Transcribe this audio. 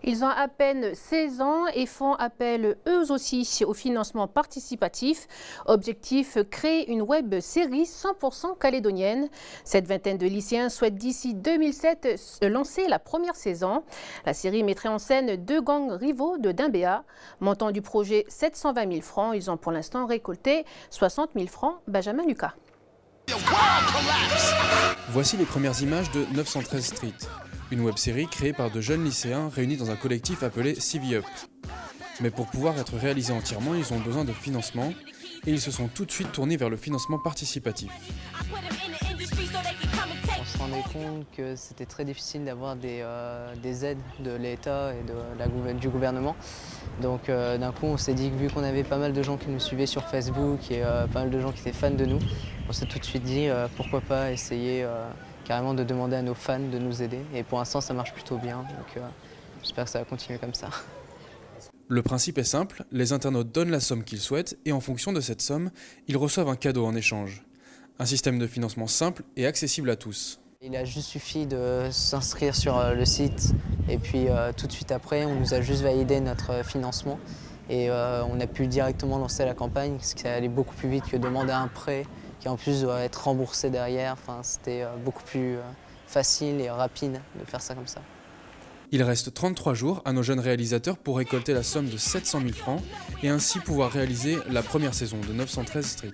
Ils ont à peine 16 ans et font appel eux aussi au financement participatif. Objectif, créer une web série 100% calédonienne. Cette vingtaine de lycéens souhaitent d'ici 2007 lancer la première saison. La série mettrait en scène deux gangs rivaux de Dimbéa. Montant du projet 720 000 francs. Ils ont pour l'instant récolté 60 000 francs. Benjamin Lucas. Voici les premières images de 913 Street, une web-série créée par de jeunes lycéens réunis dans un collectif appelé CV Up. Mais pour pouvoir être réalisés entièrement, ils ont besoin de financement et ils se sont tout de suite tournés vers le financement participatif. On se rendait compte que c'était très difficile d'avoir des aides de l'État et du gouvernement. Donc d'un coup on s'est dit que vu qu'on avait pas mal de gens qui nous suivaient sur Facebook et pas mal de gens qui étaient fans de nous, on s'est tout de suite dit pourquoi pas essayer carrément de demander à nos fans de nous aider. Et pour l'instant ça marche plutôt bien, donc j'espère que ça va continuer comme ça. Le principe est simple, les internautes donnent la somme qu'ils souhaitent et en fonction de cette somme, ils reçoivent un cadeau en échange. Un système de financement simple et accessible à tous. Il a juste suffi de s'inscrire sur le site et puis tout de suite après, on nous a juste validé notre financement et on a pu directement lancer la campagne, ce qui allait beaucoup plus vite que demander un prêt qui en plus doit être remboursé derrière. Enfin, c'était beaucoup plus facile et rapide de faire ça comme ça. Il reste 33 jours à nos jeunes réalisateurs pour récolter la somme de 700 000 francs et ainsi pouvoir réaliser la première saison de 913 Street.